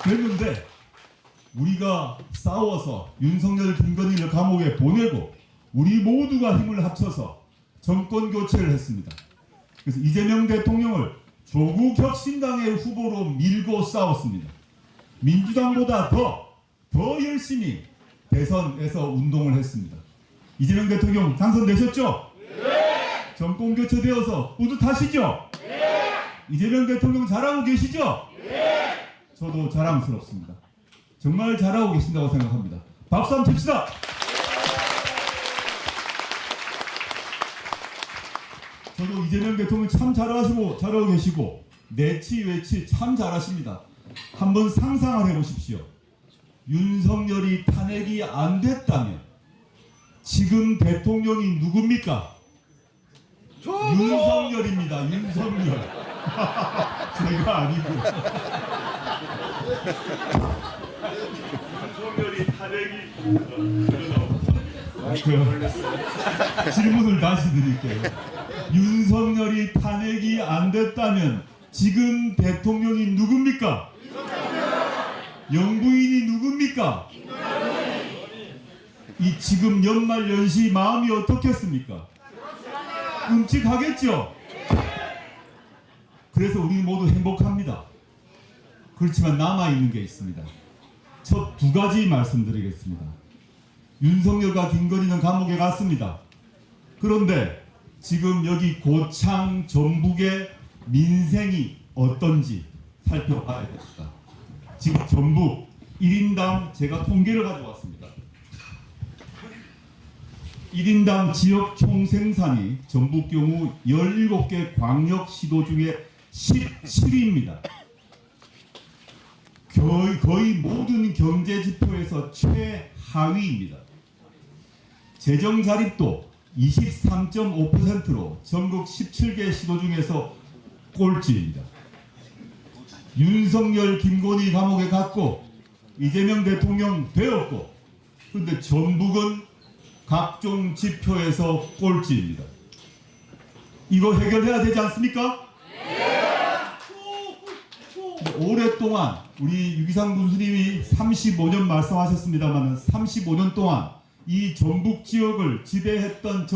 됐는데 우리가 싸워서 윤석열, 김건희를 감옥에 보내고 우리 모두가 힘을 합쳐서 정권 교체를 했습니다. 그래서 이재명 대통령을 조국 혁신당의 후보로 밀고 싸웠습니다. 민주당보다 더 열심히 대선에서 운동을 했습니다. 이재명 대통령 당선되셨죠? 네! 정권 교체되어서 뿌듯하시죠? 네! 이재명 대통령 잘하고 계시죠? 네! 저도 자랑스럽습니다. 정말 잘하고 계신다고 생각합니다. 박수 한번 칩시다. 저도 이재명 대통령 참 잘하고 계시고 내치 외치 참 잘하십니다. 한번 상상을 해보십시오. 윤석열이 탄핵이 안 됐다면 지금 대통령이 누굽니까? 윤석열입니다. 윤석열. 제가 아니고. 윤석열이 탄핵이 질문을 다시 드릴게요. 윤석열이 탄핵이 안 됐다면 지금 대통령이 누굽니까? 영부인이 누굽니까? 이 지금 연말연시 마음이 어떻겠습니까? 끔찍하겠죠? 그래서 우리 모두 행복합니다. 그렇지만 남아있는 게 있습니다. 첫 두 가지 말씀드리겠습니다. 윤석열과 김건희는 감옥에 갔습니다. 그런데 지금 여기 고창, 전북의 민생이 어떤지 살펴봐야 됩니다. 지금 전북 1인당 제가 통계를 가져왔습니다. 1인당 지역 총생산이 전북 경우 17개 광역시도 중에 17위입니다. 거의 모든 경제지표에서 최하위입니다. 재정자립도 23.5%로 전국 17개 시도 중에서 꼴찌입니다. 윤석열, 김건희 감옥에 갔고 이재명 대통령 되었고 그런데 전북은 각종 지표에서 꼴찌입니다. 이거 해결해야 되지 않습니까? 오랫동안 우리 유기상 군수님이 35년 말씀하셨습니다만 35년 동안 이 전북 지역을 지배했던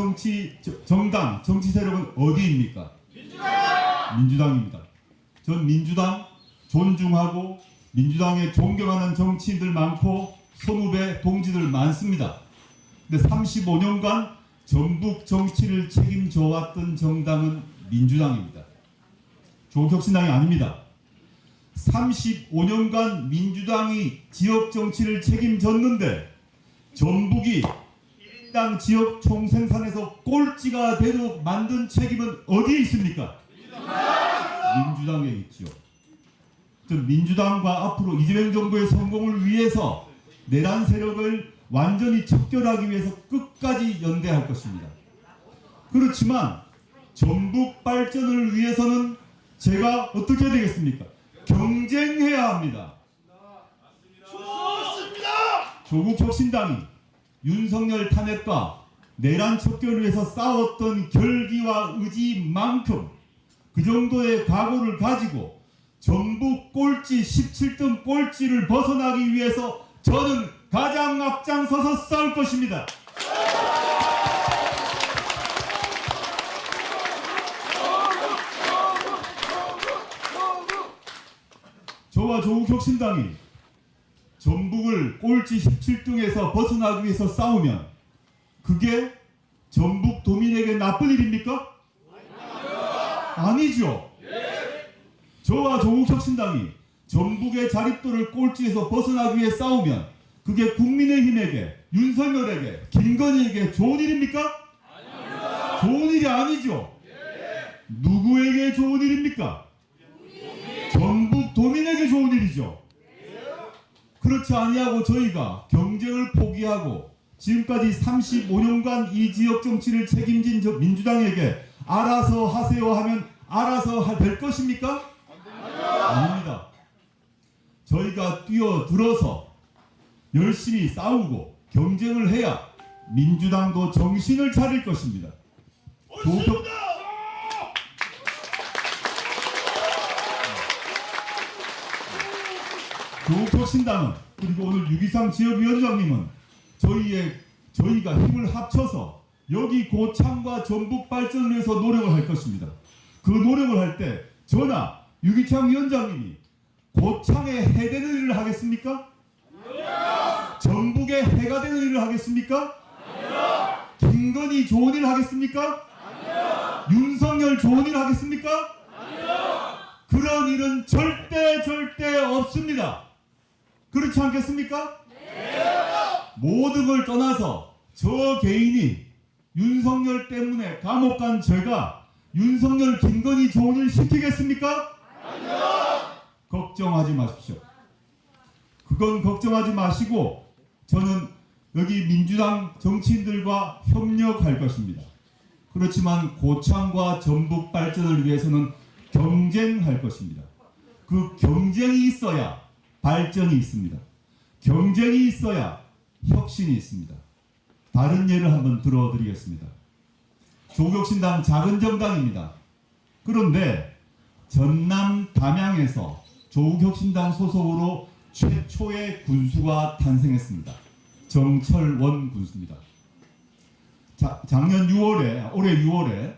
정당, 정치 세력은 어디입니까? 민주당입니다. 전 민주당 존중하고 민주당에 존경하는 정치인들 많고 선후배 동지들 많습니다. 근데 35년간 전북 정치를 책임져 왔던 정당은 민주당입니다. 조국혁신당이 아닙니다. 35년간 민주당이 지역 정치를 책임졌는데 전북이 1인당 지역 총생산에서 꼴찌가 되도록 만든 책임은 어디에 있습니까? 민주당에 있죠. 민주당과 앞으로 이재명 정부의 성공을 위해서 내란 세력을 완전히 척결하기 위해서 끝까지 연대할 것입니다. 그렇지만 전북 발전을 위해서는 제가 어떻게 해야 되겠습니까? 경쟁해야 합니다. 조국 혁신당이 윤석열 탄핵과 내란 척결을 위해서 싸웠던 결기와 의지만큼 그 정도의 각오를 가지고 전북 꼴찌 17등 꼴찌를 벗어나기 위해서 저는 가장 앞장서서 싸울 것입니다. 저와 조국혁신당이 전북을 꼴찌 17등에서 벗어나기 위해서 싸우면 그게 전북 도민에게 나쁜 일입니까? 아니죠. 저와 조국혁신당이 전북의 자립도를 꼴찌에서 벗어나기 위해 싸우면 그게 국민의힘에게, 윤석열에게, 김건희에게 좋은 일입니까? 아닙니다. 좋은 일이 아니죠. 누구에게 좋은 일입니까? 전북 도민에게 좋은 일이죠. 그렇지 아니하고 저희가 경쟁을 포기하고 지금까지 35년간 이 지역 정치를 책임진 저 민주당에게 알아서 하세요 하면 알아서 될 것입니까? 아닙니다. 저희가 뛰어들어서 열심히 싸우고 경쟁을 해야 민주당도 정신을 차릴 것입니다. 조국혁신당은 그리고 오늘 유기상 지역위원장님은 저희가 힘을 합쳐서 여기 고창과 전북 발전을 위해서 노력을 할 것입니다. 그 노력을 할 때 저나 유기창 위원장님이 고창에 해되는 일을 하겠습니까? 전북에 해가 되는 일을 하겠습니까? 김건희 좋은 일 하겠습니까? 윤석열 좋은 일 하겠습니까? 그런 일은 절대 없습니다. 그렇지 않겠습니까? 모든 걸 떠나서 저 개인이 윤석열 때문에 감옥 간 제가 윤석열 김건희 좋은 일 시키겠습니까? 걱정하지 마십시오. 그건 걱정하지 마시고 저는 여기 민주당 정치인들과 협력할 것입니다. 그렇지만 고창과 전북 발전을 위해서는 경쟁할 것입니다. 그 경쟁이 있어야 발전이 있습니다. 경쟁이 있어야 혁신이 있습니다. 다른 예를 한번 들어드리겠습니다. 조국혁신당 작은 정당입니다. 그런데 전남 담양에서 조국혁신당 소속으로 최초의 군수가 탄생했습니다. 정철원 군수입니다. 작년 6월에 올해 6월에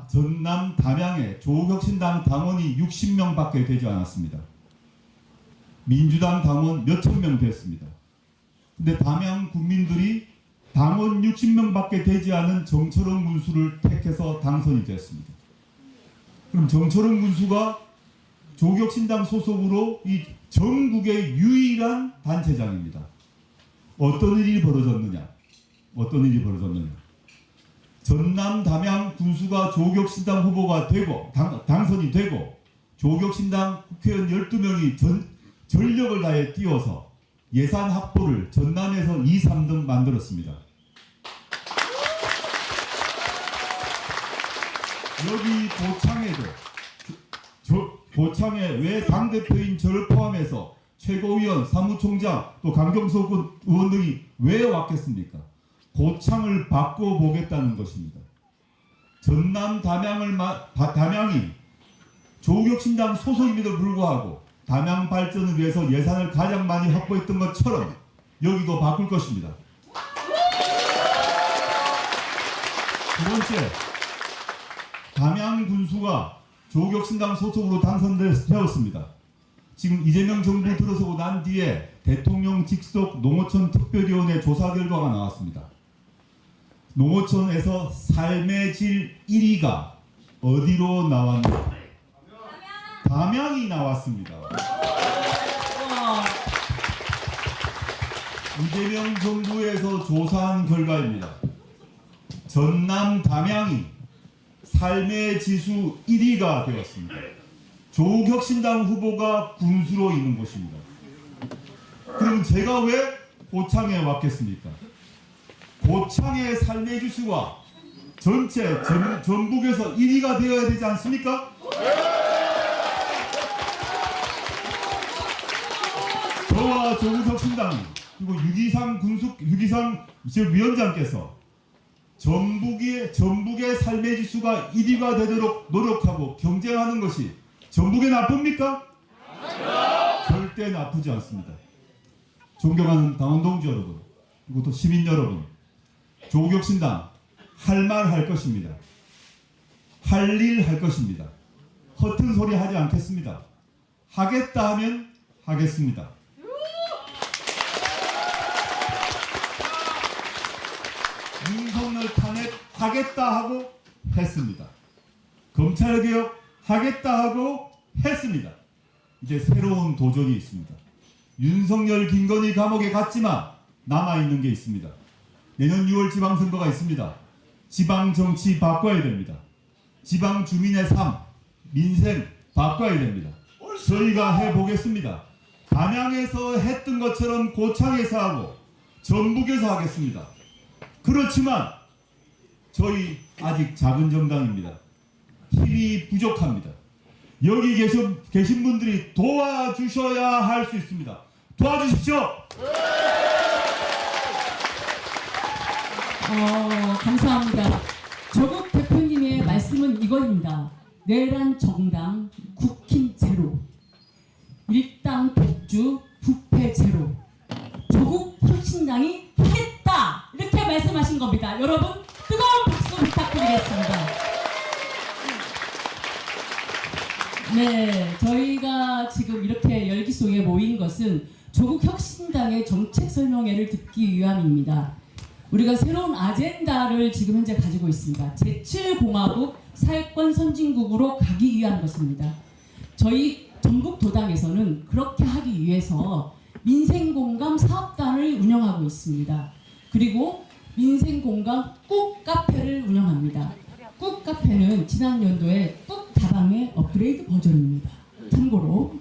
전남 담양에 조국혁신당 당원이 60명밖에 되지 않았습니다. 민주당 당원 몇천 명 됐습니다. 근데 담양 국민들이 당원 60명밖에 되지 않은 정철원 군수를 택해서 당선이 됐습니다. 그럼 정철원 군수가 조국혁신당 소속으로 이 전국의 유일한 단체장입니다. 어떤 일이 벌어졌느냐? 전남 담양 군수가 조국혁신당 후보가 되고 당선이 되고 조국혁신당 국회의원 12명이 전력을 다해 뛰어서 예산 확보를 전남에서 2, 3등 만들었습니다. 여기 고창에 왜 당대표인 저를 포함해서 최고위원, 사무총장, 또 강경석 의원 등이 왜 왔겠습니까? 고창을 바꿔보겠다는 것입니다. 전남 담양이 조국혁신당 소속임에도 불구하고 담양 발전을 위해서 예산을 가장 많이 확보했던 것처럼 여기도 바꿀 것입니다. 두 번째, 담양 군수가 조국혁신당 소속으로 당선되었습니다. 지금 이재명 정부 들어서고 난 뒤에 대통령 직속 농어촌 특별위원회 조사 결과가 나왔습니다. 농어촌에서 삶의 질 1위가 어디로 나왔나? 담양이 나왔습니다. 이재명 정부에서 조사한 결과입니다. 전남 담양이 삶의 지수 1위가 되었습니다. 조국혁신당 후보가 군수로 있는 곳입니다. 그럼 제가 왜 고창에 왔겠습니까? 고창의 삶의 지수가 전체 전북에서 1위가 되어야 되지 않습니까? 저와 조국혁신당 그리고 유기상 위원장께서 전북의 삶의 지수가 1위가 되도록 노력하고 경쟁하는 것이 전북에 나쁩니까? 절대 나쁘지 않습니다. 존경하는 당원 동지 여러분, 그리고 또 시민 여러분, 조국혁신당 할 말 할 것입니다. 할 일 할 것입니다. 허튼 소리 하지 않겠습니다. 하겠다 하면 하겠습니다. 윤석열 탄핵 하겠다 하고 했습니다. 검찰개혁 하겠다 하고 했습니다. 이제 새로운 도전이 있습니다. 윤석열 김건희 감옥에 갔지만 남아있는 게 있습니다. 내년 6월 지방선거가 있습니다. 지방정치 바꿔야 됩니다. 지방 주민의 삶, 민생 바꿔야 됩니다. 저희가 해보겠습니다. 담양에서 했던 것처럼 고창에서 하고 전북에서 하겠습니다. 그렇지만 저희 아직 작은 정당입니다. 힘이 부족합니다. 여기 계신 분들이 도와주셔야 할 수 있습니다. 도와주십시오. 감사합니다. 조국 대표님의 말씀은 이거입니다. 내란 정당 국힘 제로 일당 독 독주, 부패 제로, 조국 혁신당이 하겠다 이렇게 말씀하신 겁니다. 여러분 뜨거운 박수 부탁드리겠습니다. 네, 저희가 지금 이렇게 열기 속에 모인 것은 조국 혁신당의 정책 설명회를 듣기 위함입니다. 우리가 새로운 아젠다를 지금 현재 가지고 있습니다. 제7공화국 사회권 선진국으로 가기 위한 것입니다. 저희 전북도당에서는 그렇게 하기 위해서 민생공감 사업단을 운영하고 있습니다. 그리고 민생공감 꾹 카페를 운영합니다. 꾹 카페는 지난 연도에 꾹 다방의 업그레이드 버전입니다. 참고로.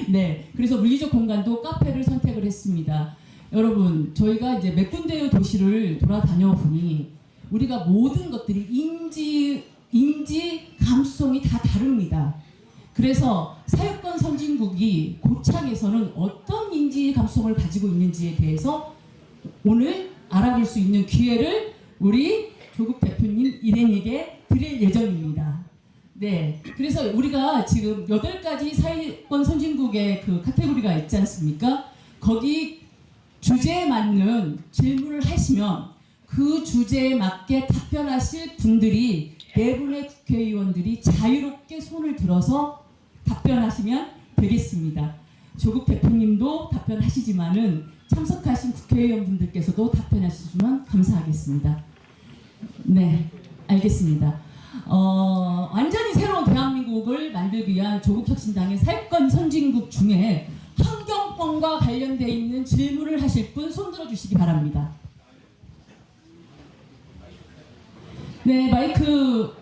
네, 그래서 물리적 공간도 카페를 선택을 했습니다. 여러분, 저희가 이제 몇 군데의 도시를 돌아다녀 보니 우리가 모든 것들이 인지 감수성이 다 다릅니다. 그래서 사회권 선진국이 고창에서는 어떤 인지 감수성을 가지고 있는지에 대해서 오늘 알아볼 수 있는 기회를 우리 조국 대표님 일행에게 드릴 예정입니다. 네, 그래서 우리가 지금 8가지 사회권 선진국의 그 카테고리가 있지 않습니까? 거기 주제에 맞는 질문을 하시면 그 주제에 맞게 답변하실 분들이 4분의 국회의원들이 자유롭게 손을 들어서 답변하시면 되겠습니다. 조국 대표님도 답변하시지만은 참석하신 국회의원분들께서도 답변하시면 감사하겠습니다. 네, 알겠습니다. 완전히 새로운 대한민국을 만들기 위한 조국혁신당의 사회권 선진국 중에 환경권과 관련되어 있는 질문을 하실 분 손들어 주시기 바랍니다. 네, 마이크.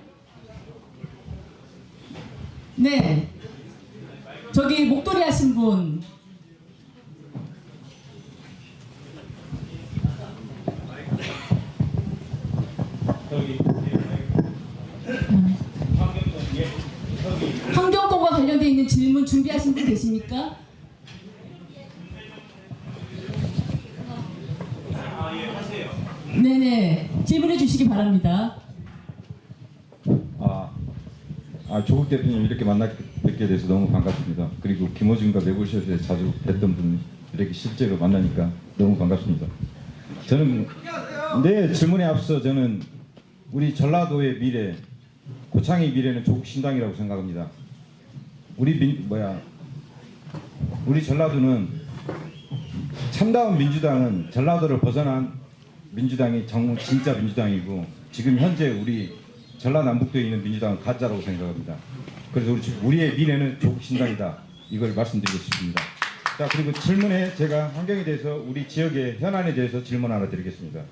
네, 저기 목도리 하신 분. 환경권과 관련되어 있는 질문 준비하신 분 계십니까? 네네, 질문해 주시기 바랍니다. 조국 대표님 이렇게 뵙게 돼서 너무 반갑습니다. 그리고 김어준과 매불쇼에 자주 뵀던 분들에게 실제로 만나니까 너무 반갑습니다. 저는 내 질문에 앞서 저는 우리 전라도의 미래, 고창의 미래는 조국 신당이라고 생각합니다. 우리 전라도는 참다운 민주당은 전라도를 벗어난 민주당이 진짜 민주당이고 지금 현재 우리 전라남북도에 있는 민주당은 가짜라고 생각합니다. 그래서 우리의 미래는 조국 신당이다. 이걸 말씀드리고 싶습니다. 자, 그리고 질문에 제가 환경에 대해서 우리 지역의 현안에 대해서 질문 하나 드리겠습니다.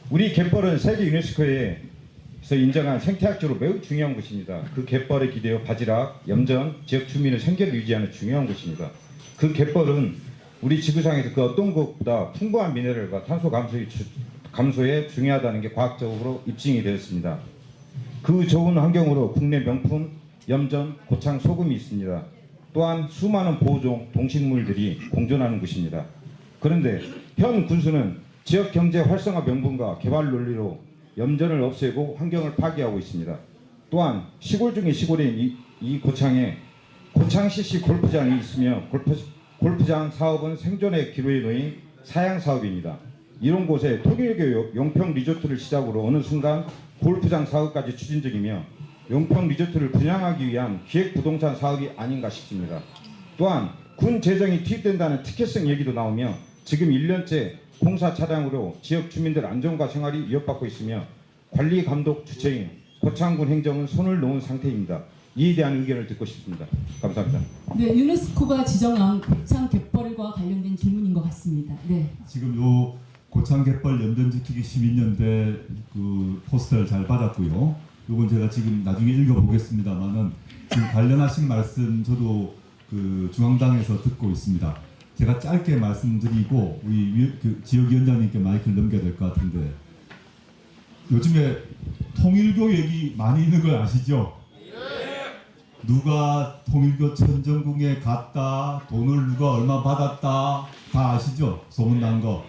우리 갯벌은 세계 유네스코에서 인정한 생태학적으로 매우 중요한 곳입니다. 그 갯벌에 기대어 바지락, 염전, 지역 주민의 생계를 유지하는 중요한 곳입니다. 그 갯벌은 우리 지구상에서 그 어떤 것보다 풍부한 미네랄과 탄소 감소에 중요하다는 게 과학적으로 입증이 되었습니다. 그 좋은 환경으로 국내 명품 염전, 고창 소금이 있습니다. 또한 수많은 보호종 동식물들이 공존하는 곳입니다. 그런데 현 군수는 지역 경제 활성화 명분과 개발 논리로 염전을 없애고 환경을 파괴하고 있습니다. 또한 시골 중의 시골인 이 고창에 고창 CC 골프장이 있으며 골프장 사업은 생존의 기로에 놓인 사양 사업입니다. 이런 곳에 통일교 용평 리조트를 시작으로 어느 순간 골프장 사업까지 추진 중이며 용평 리조트를 분양하기 위한 기획부동산 사업이 아닌가 싶습니다. 또한 군 재정이 투입된다는 특혜성 얘기도 나오며 지금 1년째 공사 차량으로 지역 주민들 안전과 생활이 위협받고 있으며 관리 감독 주체인 고창군 행정은 손을 놓은 상태입니다. 이에 대한 의견을 듣고 싶습니다. 감사합니다. 네, 유네스코가 지정한 고창 갯벌과 관련된 질문인 것 같습니다. 네. 지금 요 고창 갯벌 염전 지키기 시민연대 그 포스터를 잘 받았고요. 요건 제가 지금 나중에 읽어보겠습니다만은 지금 관련하신 말씀 저도 그 중앙당에서 듣고 있습니다. 제가 짧게 말씀드리고 우리 그 지역위원장님께 마이크를 넘겨야 될 것 같은데 요즘에 통일교 얘기 많이 있는 걸 아시죠? 누가 통일교 천정궁에 갔다, 돈을 누가 얼마 받았다 다 아시죠? 소문난 거.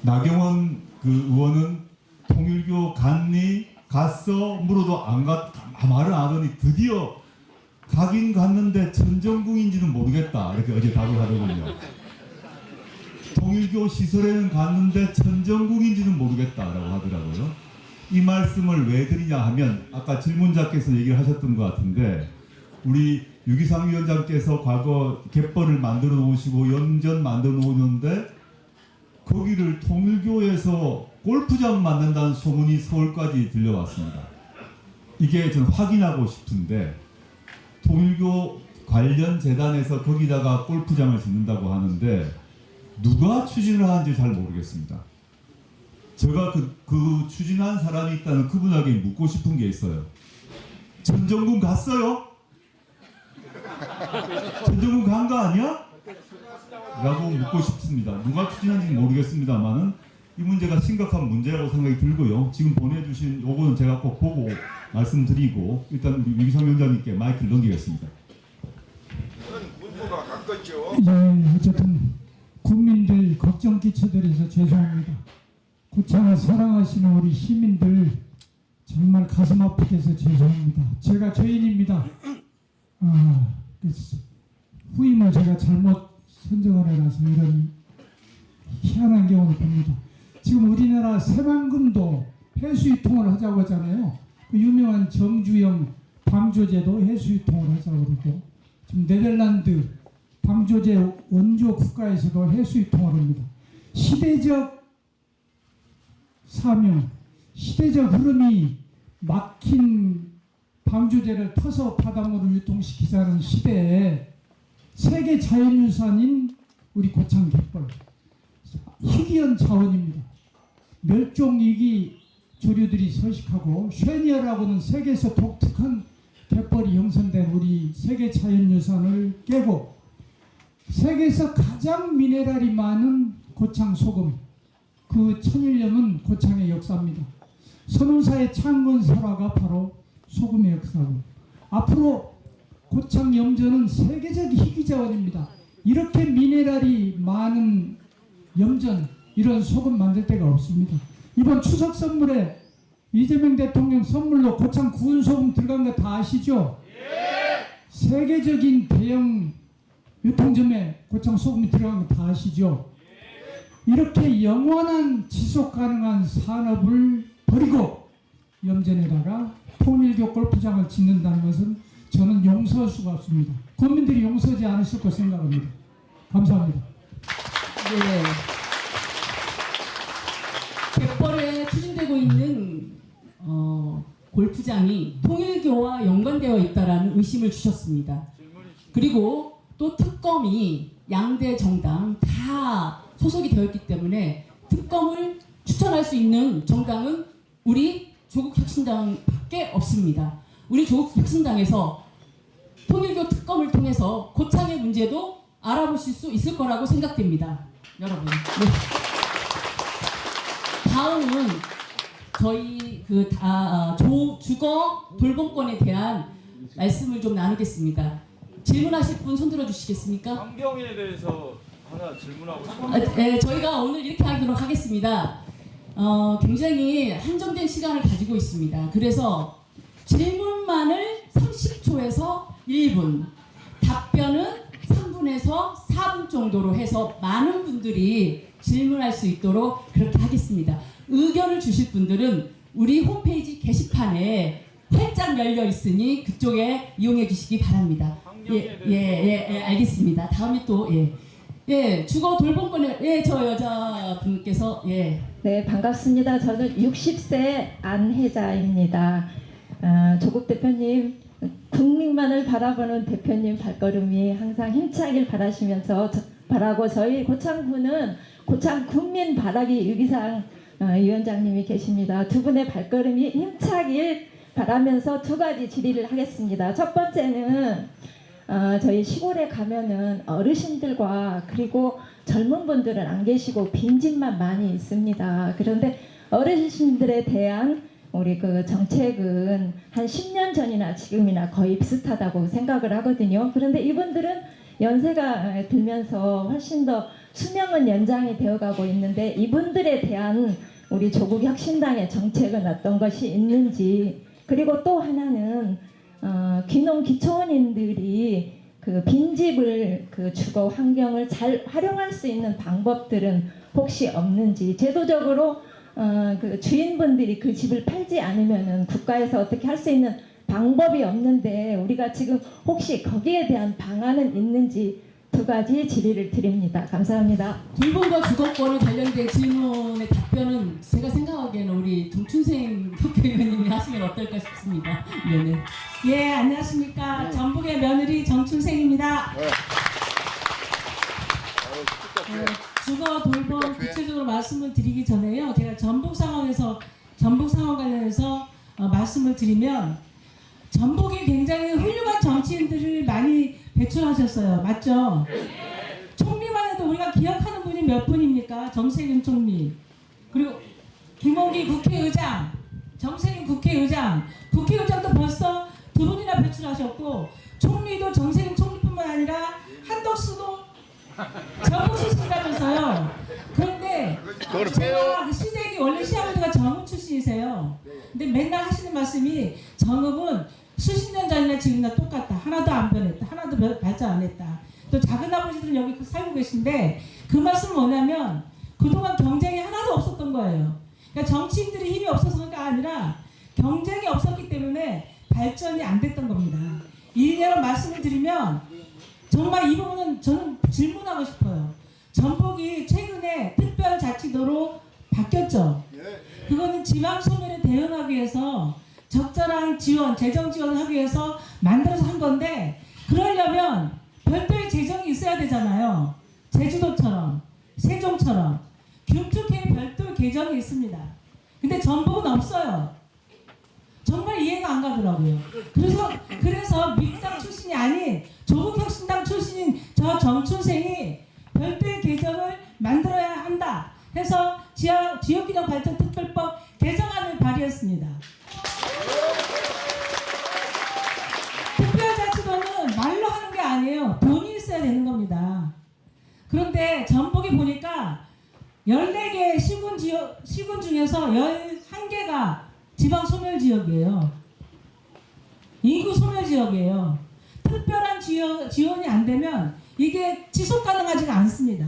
나경원 그 의원은 통일교 갔니? 갔어? 물어도 안 갔, 말을 안 하더니 드디어 가긴 갔는데 천정궁인지는 모르겠다 이렇게 어제 답을 하더군요. 통일교 시설에는 갔는데 천정궁인지는 모르겠다라고 하더라고요. 이 말씀을 왜 드리냐 하면 아까 질문자께서 얘기를 하셨던 것 같은데 우리 유기상 위원장께서 과거 갯벌을 만들어 놓으시고 염전 만들어 놓으는데 거기를 통일교에서 골프장 만든다는 소문이 서울까지 들려왔습니다. 이게 전 확인하고 싶은데 통일교 관련 재단에서 거기다가 골프장을 짓는다고 하는데 누가 추진을 하는지 잘 모르겠습니다. 제가 그 추진한 사람이 있다는 그분에게 묻고 싶은 게 있어요. 천정궁 갔어요? 천정궁 간 거 아니야? 라고 묻고 싶습니다. 누가 추진한지는 모르겠습니다만은 이 문제가 심각한 문제라고 생각이 들고요. 지금 보내주신 요거는 제가 꼭 보고 말씀드리고 일단 우리 유기상 위원장님께 마이크를 넘기겠습니다. 문구가 가깝죠. 예, 어쨌든 국민들 걱정 끼쳐드려서 죄송합니다. 고창을 사랑하시는 우리 시민들 정말 가슴 아프게 해서 죄송합니다. 제가 죄인입니다. 후임을 제가 잘못 선정을 해놔서 이런 희한한 경우를 봅니다. 지금 우리나라 새만금도 해수유통을 하자고 하잖아요. 그 유명한 정주영 방조제도 해수유통을 하자고 그러고 지금 네덜란드 방조제 원조 국가에서도 해수유통을 합니다. 시대적 사명, 시대적 흐름이 막힌 방조제를 터서 바닷물을 유통시키자는 시대에 세계 자연유산인 우리 고창 갯벌 희귀한 자원입니다. 멸종위기 조류들이 서식하고 쉐니어라고는 세계에서 독특한 갯벌이 형성된 우리 세계 자연유산을 깨고 세계에서 가장 미네랄이 많은 고창 소금 그 천일염은 고창의 역사입니다. 선운사의 창건 설화가 바로 소금의 역사고 앞으로 고창 염전은 세계적 희귀자원입니다. 이렇게 미네랄이 많은 염전 이런 소금 만들 데가 없습니다. 이번 추석 선물에 이재명 대통령 선물로 고창 구운 소금 들어간 거 다 아시죠? 세계적인 대형 유통점에 고창 소금이 들어간 거 다 아시죠? 이렇게 영원한 지속 가능한 산업을 버리고 염전에다가 통일교 골프장을 짓는다는 것은 저는 용서할 수가 없습니다. 국민들이 용서하지 않으실 거 생각합니다. 감사합니다. 네. 갯벌에 추진되고 있는 골프장이 통일교와 연관되어 있다라는 의심을 주셨습니다. 그리고 또 특검이 양대 정당 다 소속이 되어 있기 때문에 특검을 추천할 수 있는 정당은 우리 조국혁신당밖에 없습니다. 우리 조국혁신당에서 통일교 특검을 통해서 고창의 문제도 알아보실 수 있을 거라고 생각됩니다. 여러분. 네. 다음은 저희 주거 돌봄권에 대한 말씀을 좀 나누겠습니다. 질문하실 분 손들어 주시겠습니까? 환경에 대해서 하나 질문하고 싶습니다. 네, 저희가 오늘 이렇게 하도록 하겠습니다. 굉장히 한정된 시간을 가지고 있습니다. 그래서 질문만을 30초에서 1분, 답변은 3분에서 4분 정도로 해서 많은 분들이 질문할 수 있도록 그렇게 하겠습니다. 의견을 주실 분들은 우리 홈페이지 게시판에 활짝 열려 있으니 그쪽에 이용해 주시기 바랍니다. 알겠습니다. 다음에 또 주거 돌봄권에 저 여자분께서 네, 반갑습니다. 저는 60세 안혜자입니다. 조국 대표님, 국민만을 바라보는 대표님 발걸음이 항상 힘차길 바라고 저희 고창군은 고창 국민 바라기 유기상 위원장님이 계십니다. 두 분의 발걸음이 힘차길 바라면서 두 가지 질의를 하겠습니다. 첫 번째는 저희 시골에 가면은 어르신들과 그리고 젊은 분들은 안 계시고 빈집만 많이 있습니다. 그런데 어르신들에 대한 우리 그 정책은 한 10년 전이나 지금이나 거의 비슷하다고 생각을 하거든요. 그런데 이분들은 연세가 들면서 훨씬 더 수명은 연장이 되어가고 있는데 이분들에 대한 우리 조국혁신당의 정책은 어떤 것이 있는지, 그리고 또 하나는 귀농 기초원인들이 그 빈집을 그 주거 환경을 잘 활용할 수 있는 방법들은 혹시 없는지, 제도적으로 그 주인분들이 그 집을 팔지 않으면은 국가에서 어떻게 할 수 있는 방법이 없는데 우리가 지금 혹시 거기에 대한 방안은 있는지 두 가지 질의를 드립니다. 감사합니다. 돌봄과 주거권에 관련된 질문의 답변은 제가 생각하기에는 우리 정춘생 국회의원님이 하시면 어떨까 싶습니다. 네네. 예, 안녕하십니까. 전북의 며느리 정춘생입니다. 주거 돌봄 구체적으로 말씀을 드리기 전에요. 제가 전북 상황 관련해서 말씀을 드리면, 전북이 굉장히 훌륭한 정치인들을 많이 배출하셨어요. 맞죠? 총리만 해도 우리가 기억하는 분이 몇 분입니까? 정세균 총리, 그리고 김홍기 국회의장, 정세균 국회의장도 벌써 두 분이나 배출하셨고, 총리도 정세균 총리뿐만 아니라 한덕수도 전북 출신이라면서요. 그런데 제가 그 시댁이 원래 시아버지가 정읍 출신이세요. 근데 맨날 하시는 말씀이 정읍은 수십 년 전이나 지금이나 똑같다. 하나도 안 변했다. 하나도 발전 안 했다. 또 작은 아버지들은 여기 살고 계신데 그 말씀은 뭐냐면 그동안 경쟁이 하나도 없었던 거예요. 그러니까 정치인들이 힘이 없어서가 아니라 경쟁이 없었기 때문에 발전이 안 됐던 겁니다. 일례로 말씀을 드리면 정말 이 부분은 저는 질문하고 싶어요. 전북이 최근에 특별자치도로 바뀌었죠. 그거는 지방 소멸에 대응하기 위해서 적절한 지원, 재정 지원을 하기 위해서 만들어서 한 건데, 그러려면 별도의 재정이 있어야 되잖아요. 제주도처럼, 세종처럼 길쭉하게 별도의 계정이 있습니다. 근데 전북은 없어요. 정말 이해가 안 가더라고요. 그래서 민주당 출신이 아닌 조국혁신당 출신인 저 정춘생이 별도의 계정을 만들어야 한다 해서 지역균형발전특별법 개정안을 발의했습니다. 특별자치도는 말로 하는 게 아니에요. 돈이 있어야 되는 겁니다. 그런데 전북이 보니까 14개의 시군 중에서 11개가 지방 소멸지역이에요. 인구 소멸지역이에요. 특별한 지원이 안 되면 이게 지속 가능하지가 않습니다.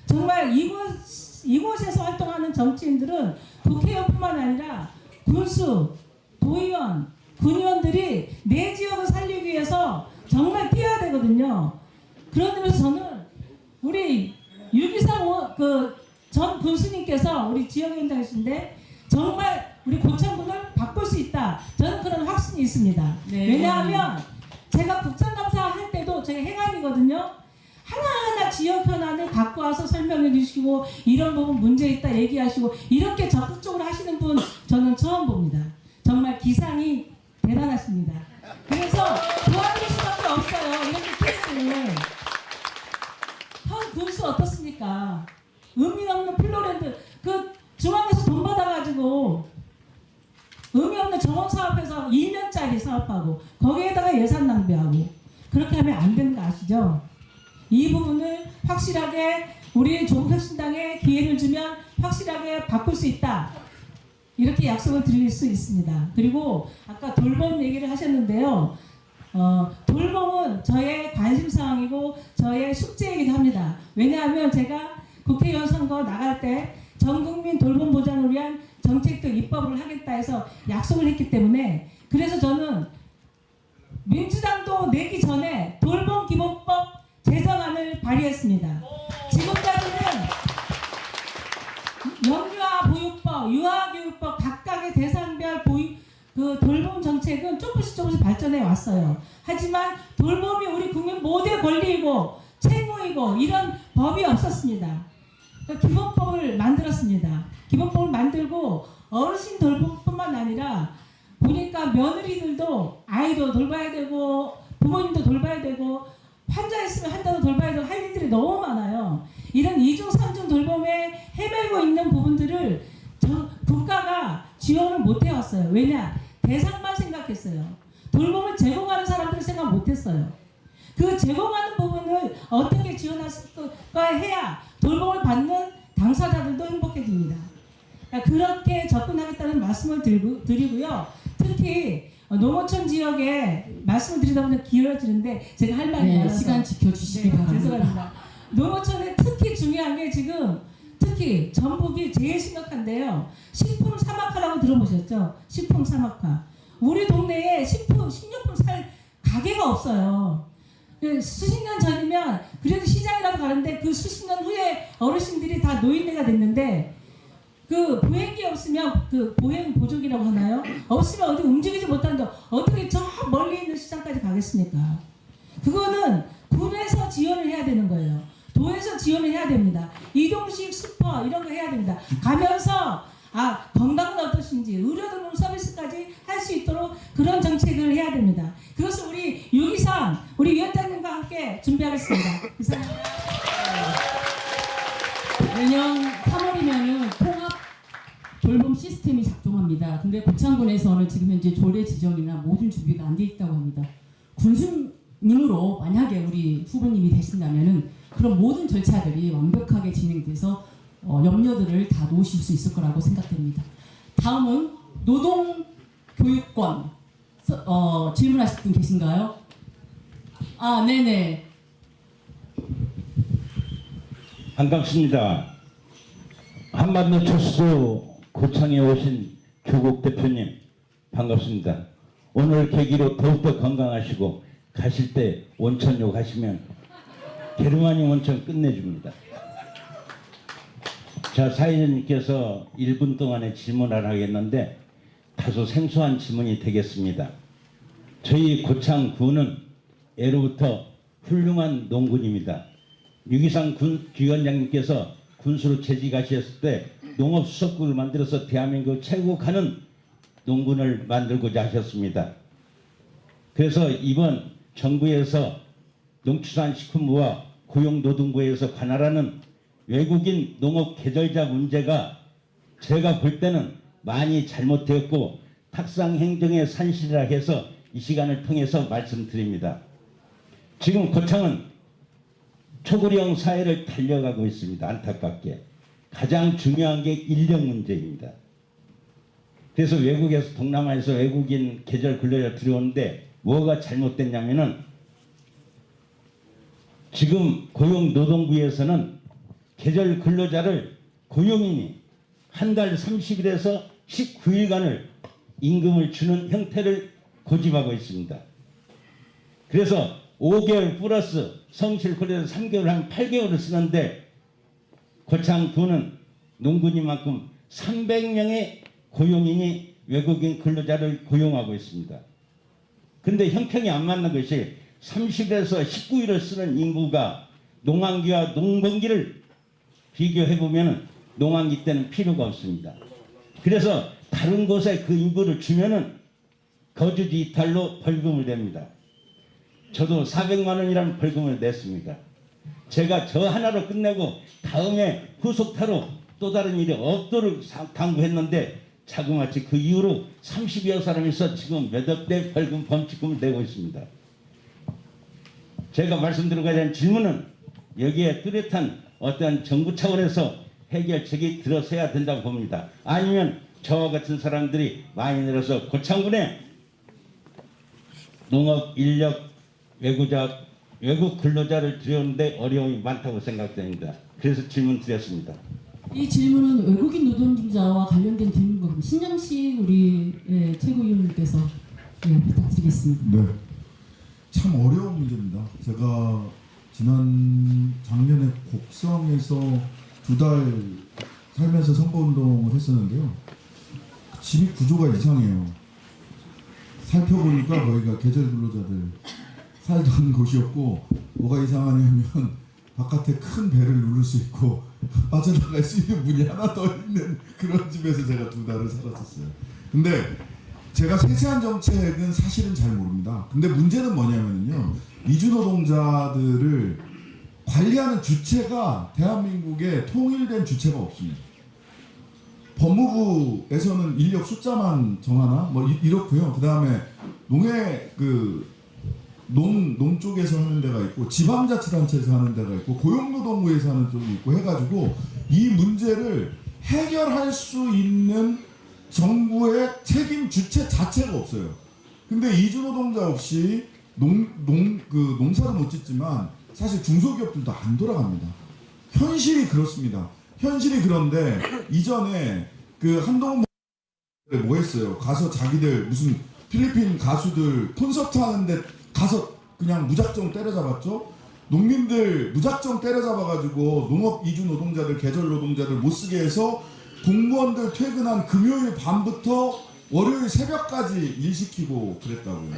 정말 이곳에서 활동하는 정치인들은 국회의원뿐만 아니라 군수, 도의원, 군의원들이 내 지역을 살리기 위해서 정말 뛰어야 되거든요. 그런 의미에서 저는 우리 6.23 전 군수님께서 우리 지역위원장이신데 정말 우리 고창군을 바꿀 수 있다. 저는 그런 확신이 있습니다. 네. 왜냐하면 제가 국정감사 할 때도 제가 행안이거든요. 하나하나 지역 현안을 갖고 와서 설명해 주시고 이런 부분 문제 있다 얘기하시고 이렇게 적극적으로 하시는 분 저는 처음 봅니다. 정말 기상이 대단하십니다. 그래서 도와줄 수밖에 없어요. 이렇게 팀을. 현 군수 어떻습니까? 의미 없는 플로랜드 중앙에서 돈 받아가지고 의미 없는 정원 사업에서 2년짜리 사업하고 거기에다가 예산 낭비하고 그렇게 하면 안 되는 거 아시죠? 이 부분을 확실하게 우리 조국혁신당에 기회를 주면 확실하게 바꿀 수 있다. 이렇게 약속을 드릴 수 있습니다. 그리고 아까 돌봄 얘기를 하셨는데요. 돌봄은 저의 관심사항이고 저의 숙제이기도 합니다. 왜냐하면 제가 국회의원 선거 나갈 때 전국민 돌봄 보장을 위한 정책들 입법을 하겠다 해서 약속을 했기 때문에 그래서 저는 민주당도 내기 전에 돌봄 기본법 제정안을 발의했습니다. 지금까지는 영유아 보육법, 유아교육법 각각의 대상별 돌봄 정책은 조금씩 발전해 왔어요. 하지만 돌봄이 우리 국민 모두의 권리이고 책무이고 이런 법이 없었습니다. 기본법을 만들었습니다. 기본법을 만들고 어르신 돌봄뿐만 아니라 보니까 며느리들도 아이도 돌봐야 되고 부모님도 돌봐야 되고 환자 있으면 환자도 돌봐야 되고 할 일들이 너무 많아요. 이런 2중 3중 돌봄에 헤매고 있는 부분들을 국가가 지원을 못 해왔어요. 왜냐? 대상만 생각했어요. 돌봄을 제공하는 사람들을 생각 못했어요. 그 제공하는 부분을 어떻게 지원할까 해야 돌봄을 받는 당사자들도 행복해집니다. 그렇게 접근하겠다는 말씀을 드리고요. 특히 농어촌 지역에 말씀을 드리다 보면 길어지는데 제가 할 말이 네, 많아서 시간 지켜주시기 바랍니다. 죄송합니다. 농어촌에 특히 중요한 게 지금 특히 전북이 제일 심각한데요. 식품 사막화라고 들어보셨죠? 식품 사막화. 우리 동네에 식료품 살 가게가 없어요. 수십 년 전이면 그래도 시장이라도 가는데 그 수십 년 후에 어르신들이 다 노인네가 됐는데 그 보행기 없으면 그 보행 보조기라고 하나요? 없으면 어디 움직이지 못하는데 어떻게 저 멀리 있는 시장까지 가겠습니까? 그거는 군에서 지원을 해야 되는 거예요. 도에서 지원을 해야 됩니다. 이동식 슈퍼 이런 거 해야 됩니다. 가면서 건강은 어떠신지 의료 등록 서비스까지 할 수 있도록 그런 정책을 해야 됩니다. 그것을 우리 6.23 우리 위원장님과 함께 준비하겠습니다. 이상입니다. 내년 3월이면은 통합 돌봄 시스템이 작동합니다. 근데 고창군에서는 지금 현재 조례 지정이나 모든 준비가 안 돼 있다고 합니다. 군수님으로 만약에 우리 후보님이 되신다면은 그런 모든 절차들이 완벽하게 진행돼서 염려들을 다 놓으실 수 있을 거라고 생각됩니다. 다음은 노동교육권 질문하실 분 계신가요? 네네. 반갑습니다. 한반도 첫수 고창에 오신 조국 대표님 반갑습니다. 오늘 계기로 더욱더 건강하시고 가실 때 온천욕 하시면 게르마늄 온천 끝내줍니다. 자, 사회자님께서 1분 동안에 질문을 하겠는데 다소 생소한 질문이 되겠습니다. 저희 고창군은 예로부터 훌륭한 농군입니다. 6.23 군 위원장님께서 군수로 재직하셨을 때 농업수석국을 만들어서 대한민국 최고가는 농군을 만들고자 하셨습니다. 그래서 이번 정부에서 농축산식품부와 고용노동부에서 관할하는 외국인 농업 계절자 문제가 제가 볼 때는 많이 잘못되었고 탁상행정의 산실이라 해서 이 시간을 통해서 말씀드립니다. 지금 고창은 초고령 사회를 달려가고 있습니다. 안타깝게. 가장 중요한 게 인력 문제입니다. 그래서 외국에서 동남아에서 외국인 계절 근로자 들어오는데 뭐가 잘못됐냐면은 지금 고용노동부에서는 계절 근로자를 고용인이 한 달 30일에서 19일간을 임금을 주는 형태를 고집하고 있습니다. 그래서 5개월 플러스 성실 근로자 3개월 하면 8개월을 쓰는데 고창군은 농군이만큼 300명의 고용인이 외국인 근로자를 고용하고 있습니다. 그런데 형평이 안 맞는 것이 30에서 19일을 쓰는 인구가 농한기와 농번기를 비교해보면 농한기 때는 필요가 없습니다. 그래서 다른 곳에 그 인구를 주면은 거주지 이탈로 벌금을 냅니다. 저도 400만 원이라는 벌금을 냈습니다. 제가 저 하나로 끝내고 다음에 후속타로 또 다른 일이 없도록 당부했는데 자그마치 그 이후로 30여 사람이서 지금 몇억 대 벌금 범칙금을 내고 있습니다. 제가 말씀드리고자 하는 질문은 여기에 뚜렷한 어떤 정부 차원에서 해결책이 들어서야 된다고 봅니다. 아니면 저와 같은 사람들이 많이 늘어서 고창군에 농업 인력 외국 근로자를 들여오는데 어려움이 많다고 생각됩니다. 그래서 질문 드렸습니다. 이 질문은 외국인 노동자와 관련된 질문입니다. 신영식 우리 최고위원님께서 부탁드리겠습니다. 네, 참 어려운 문제입니다. 제가 작년에 곡성에서 2달 살면서 선거운동을 했었는데요. 진입 구조가 이상해요. 살펴보니까 거기가 계절 근로자들 살던 곳이었고 뭐가 이상하냐면 바깥에 큰 배를 누를 수 있고 빠져나갈 수 있는 문이 하나 더 있는 그런 집에서 제가 2달을 살았었어요. 근데 제가 세세한 정책은 사실은 잘 모릅니다. 근데 문제는 뭐냐면요, 이주노동자들을 관리하는 주체가 대한민국에 통일된 주체가 없습니다. 법무부에서는 인력 숫자만 정하나 뭐 이렇고요. 그 다음에 농 쪽에서 하는 데가 있고 지방자치단체에서 하는 데가 있고 고용노동부에서 하는 쪽이 있고 해가지고 이 문제를 해결할 수 있는 정부의 책임 주체 자체가 없어요. 근데 이주 노동자 없이 농사도 못 짓지만 사실 중소기업들도 안 돌아갑니다. 현실이 그렇습니다. 현실이 그런데 이전에 그 한동훈 뭐 했어요? 가서 자기들 무슨 필리핀 가수들 콘서트 하는데 가서 그냥 무작정 때려잡았죠? 농민들 무작정 때려잡아가지고 농업 이주 노동자들, 계절 노동자들 못 쓰게 해서 공무원들 퇴근한 금요일 밤부터 월요일 새벽까지 일시키고 그랬다고요.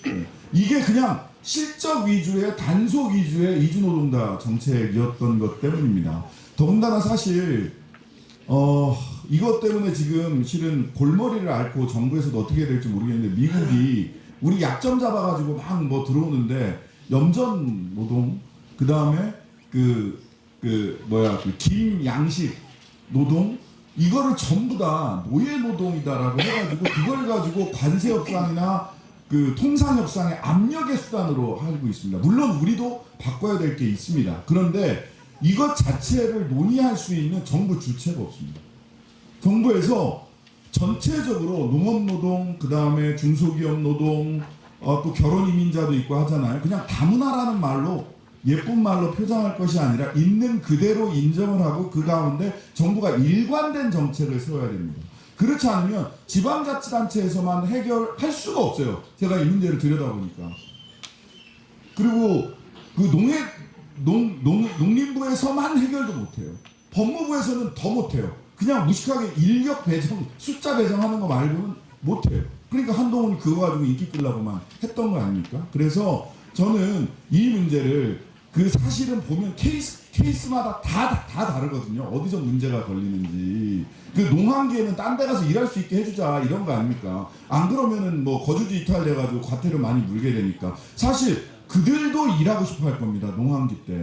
네. 이게 그냥 실적 위주의 단속 위주의 이주 노동자 정책이었던 것 때문입니다. 더군다나 사실 이것 때문에 지금 실은 골머리를 앓고 정부에서도 어떻게 해야 될지 모르겠는데 미국이 우리 약점 잡아가지고 막 뭐 들어오는데 염전 노동, 그 다음에 긴 양식 노동, 이거를 전부 다 노예 노동이다라고 해가지고 그걸 가지고 관세 협상이나 그 통상 협상의 압력의 수단으로 하고 있습니다. 물론 우리도 바꿔야 될 게 있습니다. 그런데 이것 자체를 논의할 수 있는 정부 주체가 없습니다. 정부에서 전체적으로 농업노동, 그 다음에 중소기업 노동, 또 결혼 이민자도 있고 하잖아요. 그냥 다문화라는 말로 예쁜 말로 표장할 것이 아니라 있는 그대로 인정을 하고 그 가운데 정부가 일관된 정책을 세워야 됩니다. 그렇지 않으면 지방자치단체에서만 해결할 수가 없어요. 제가 이 문제를 들여다보니까. 그리고 그 농림부에서만 해결도 못해요. 법무부에서는 더 못해요. 그냥 무식하게 인력 배정, 숫자 배정하는 거 말고는 못해요. 그러니까 한동훈이 그거 가지고 인기 끌려고만 했던 거 아닙니까? 그래서 저는 이 문제를 그 사실은 보면 케이스마다 다 다르거든요. 어디서 문제가 걸리는지. 그 농한계에는 딴 데 가서 일할 수 있게 해주자 이런 거 아닙니까? 안 그러면은 뭐 거주지 이탈돼가지고 과태료 많이 물게 되니까. 사실 그들도 일하고 싶어 할 겁니다. 농한기 때.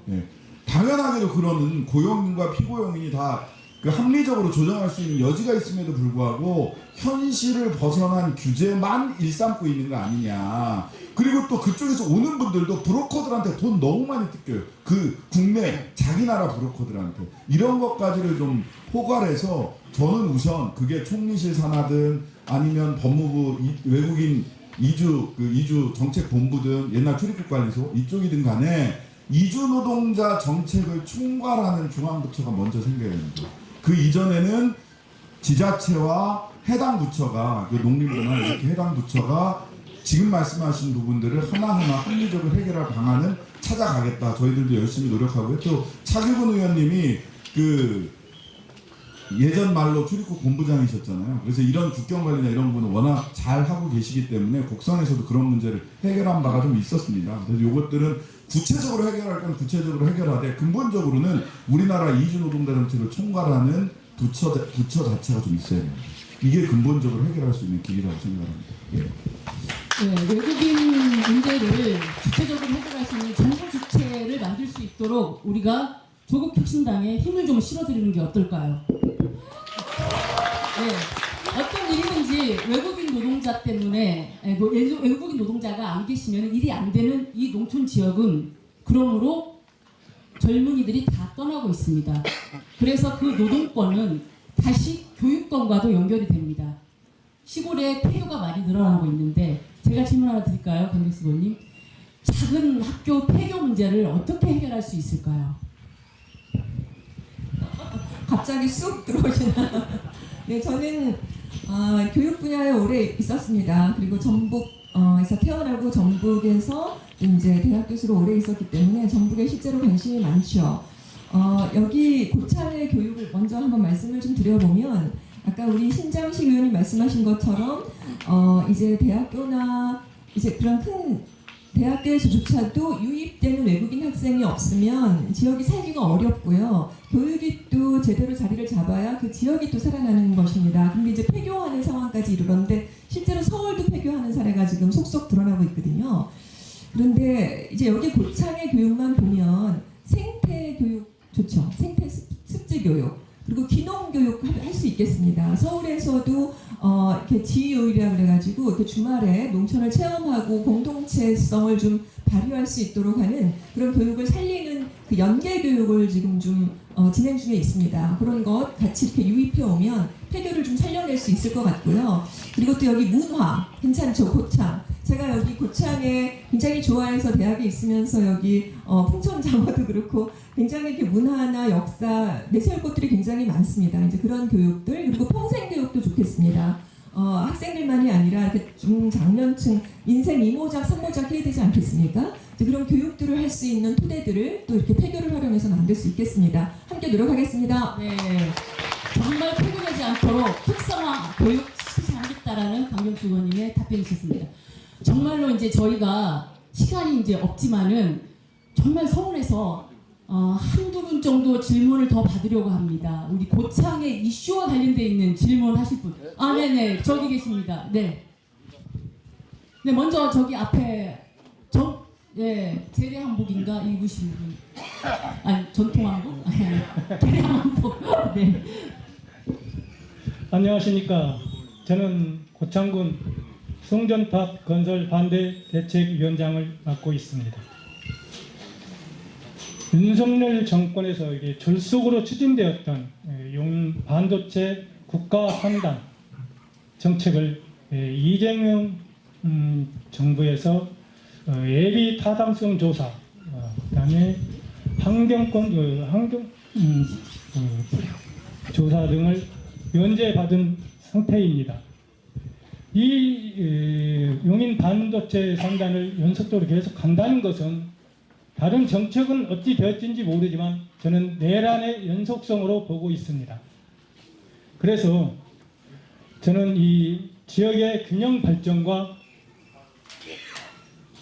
예. 당연하게도 그러는 고용인과 피고용인이 다 그 합리적으로 조정할 수 있는 여지가 있음에도 불구하고 현실을 벗어난 규제만 일삼고 있는 거 아니냐. 그리고 또 그쪽에서 오는 분들도 브로커들한테 돈 너무 많이 뜯겨요. 그 국내 자기 나라 브로커들한테. 이런 것까지를 좀 포괄해서 저는 우선 그게 총리실 산하든 아니면 법무부 외국인 이주 정책본부든 옛날 출입국관리소 이쪽이든 간에 이주 노동자 정책을 총괄하는 중앙부처가 먼저 생겨야 됩니다. 그 이전에는 지자체와 해당 부처가 그 농림부나 이렇게 해당 부처가 지금 말씀하신 부분들을 하나하나 합리적으로 해결할 방안을 찾아가겠다. 저희들도 열심히 노력하고요. 또 차규근 의원님이 그 예전 말로 출입국 본부장이셨잖아요. 그래서 이런 국경관리나 이런 부분은 워낙 잘 하고 계시기 때문에 곡선에서도 그런 문제를 해결한 바가 좀 있었습니다. 그래서 이것들은 구체적으로 해결할 건 구체적으로 해결하되 근본적으로는 우리나라 이주 노동자 정책을 총괄하는 부처 자체가 좀 있어야 됩니다. 이게 근본적으로 해결할 수 있는 길이라고 생각합니다. 예. 네, 외국인 문제를 구체적으로 해결할 수 있는 정부 주체를 만들 수 있도록 우리가 조국혁신당에 힘을 좀 실어드리는 게 어떨까요? 네, 어떤 일이든지 외국인 노동자 때문에 외국인 노동자가 안 계시면 일이 안 되는 이 농촌 지역은 그러므로 젊은이들이 다 떠나고 있습니다. 그래서 그 노동권은 다시 교육권과도 연결이 됩니다. 시골에 폐교가 많이 늘어나고 있는데 제가 질문 하나 드릴까요, 강백수 의원님? 작은 학교 폐교 문제를 어떻게 해결할 수 있을까요? 갑자기 쑥 들어오시나. 네, 저는 교육 분야에 오래 있었습니다. 그리고 전북에서 태어나고 전북에서 이제 대학 교수로 오래 있었기 때문에 전북에 실제로 관심이 많죠. 여기 고창의 교육을 먼저 한번 말씀을 좀 드려보면 아까 우리 신장식 의원님 말씀하신 것처럼 이제 대학교나 이제 그런 큰 대학교에서조차도 유입되는 외국인 학생이 없으면 지역이 살기가 어렵고요. 교육이 또 제대로 자리를 잡아야 그 지역이 또 살아나는 것입니다. 근데 이제 폐교하는 상황까지 이르렀는데 실제로 서울도 폐교하는 사례가 지금 속속 드러나고 있거든요. 그런데 이제 여기 고창의 교육만 보면 생태 교육 좋죠. 생태 습지 교육. 그리고 귀농 교육 할 수 있겠습니다. 서울에서도 이렇게 지유일이라 그래가지고 이렇게 주말에 농촌을 체험하고 공동체성을 좀 발휘할 수 있도록 하는 그런 교육을 살리는 그 연계 교육을 지금 좀 진행 중에 있습니다. 그런 것 같이 이렇게 유입해 오면 폐교를 좀 살려낼 수 있을 것 같고요. 그리고 또 여기 문화 괜찮죠? 고창. 제가 여기 고창에 굉장히 좋아해서 대학에 있으면서 여기 풍천장어도 그렇고 굉장히 이렇게 문화나 역사 내세울 것들이 굉장히 많습니다. 이제 그런 교육들 그리고 평생 교육도 좋겠습니다. 학생들만이 아니라 이렇게 중장년층 인생 2모작, 3모작 해야 되지 않겠습니까? 이제 그런 교육들을 할 수 있는 토대들을 또 이렇게 폐교를 활용해서 만들 수 있겠습니다. 함께 노력하겠습니다. 네, 정말 폐교되지 않도록 특성화 교육 실시하겠다라는 강경수 의원님의 답변이셨습니다. 정말로 이제 저희가 시간이 이제 없지만은 정말 서울에서 한두 분 정도 질문을 더 받으려고 합니다. 우리 고창의 이슈와 관련돼 있는 질문 하실 분. 네네, 저기 계십니다. 네. 네, 먼저 저기 앞에 재래한복인가 입으신 분. 아니, 전통한복? 아니, 재래한복. 네. 안녕하십니까. 저는 고창군 송전탑 건설 반대 대책위원장을 맡고 있습니다. 윤석열 정권에서 이게 졸속으로 추진되었던 용인 반도체 국가 산단 정책을 이재명 정부에서 예비 타당성 조사, 그다음에 환경 조사 등을 면제받은 상태입니다. 이 용인 반도체 산단을 연속적으로 계속 간다는 것은 다른 정책은 어찌 되었는지 모르지만 저는 내란의 연속성으로 보고 있습니다. 그래서 저는 이 지역의 균형 발전과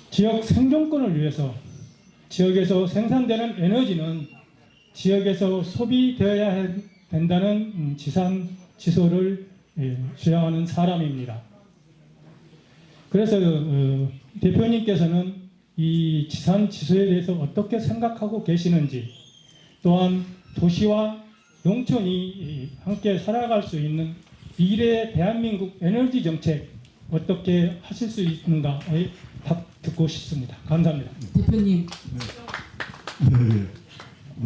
지역 생존권을 위해서 지역에서 생산되는 에너지는 지역에서 소비되어야 된다는 지산 지소를 주장하는 사람입니다. 그래서 대표님께서는 이 지산 지소에 대해서 어떻게 생각하고 계시는지, 또한 도시와 농촌이 함께 살아갈 수 있는 미래의 대한민국 에너지 정책 어떻게 하실 수 있는가에 답 듣고 싶습니다. 감사합니다. 대표님. 네.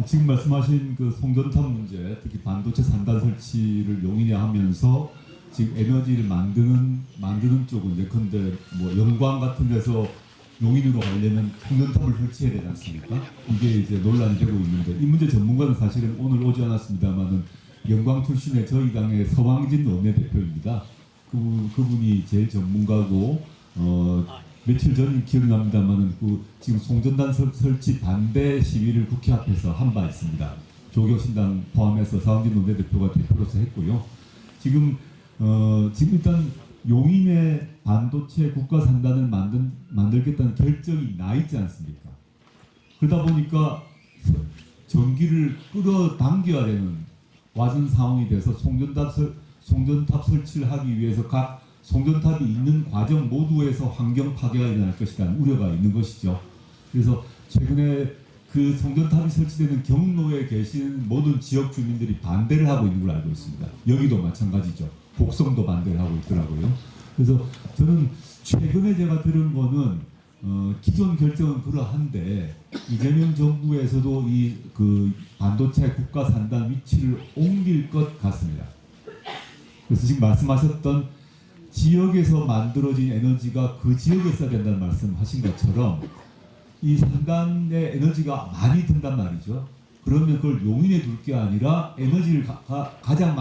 지금 말씀하신 그 송전탑 문제, 특히 반도체 산단 설치를 용인에 하면서 지금 에너지를 만드는 쪽은 예컨대 뭐 영광 같은 데서 용인으로 가려면 송전탑을 설치해야 되지 않습니까? 이게 이제 논란이 되고 있는데, 이 문제 전문가는 사실은 오늘 오지 않았습니다만은 영광 출신의 저희 당의 서왕진 원내대표입니다. 그분이 제일 전문가고 며칠 전 기억납니다만은 지금 송전단 설치 반대 시위를 국회 앞에서 한 바 있습니다. 조국신당 포함해서 서왕진 원내대표가 대표로서 했고요. 지금 일단 용인의 반도체 국가 산단을 만들겠다는 결정이 나 있지 않습니까? 그러다 보니까 전기를 끌어당겨야 되는 와전 상황이 돼서 송전탑 설치를 하기 위해서 각 송전탑이 있는 과정 모두에서 환경 파괴가 일어날 것이라는 우려가 있는 것이죠. 그래서 최근에 그 송전탑이 설치되는 경로에 계신 모든 지역 주민들이 반대를 하고 있는 걸 알고 있습니다. 여기도 마찬가지죠. 곡성도 반대를 하고 있더라고요. 그래서 저는 최근에 제가 들은 거는 기존 결정은 그러한데 이재명 정부에서도 이 그 반도체 국가 산단 위치를 옮길 것 같습니다. 그래서 지금 말씀하셨던 지역에서 만들어진 에너지가 그 지역에 있어야 된다는 말씀하신 것처럼 이 산단의 에너지가 많이 든단 말이죠. 그러면 그걸 용인에 둘 게 아니라 에너지를 가장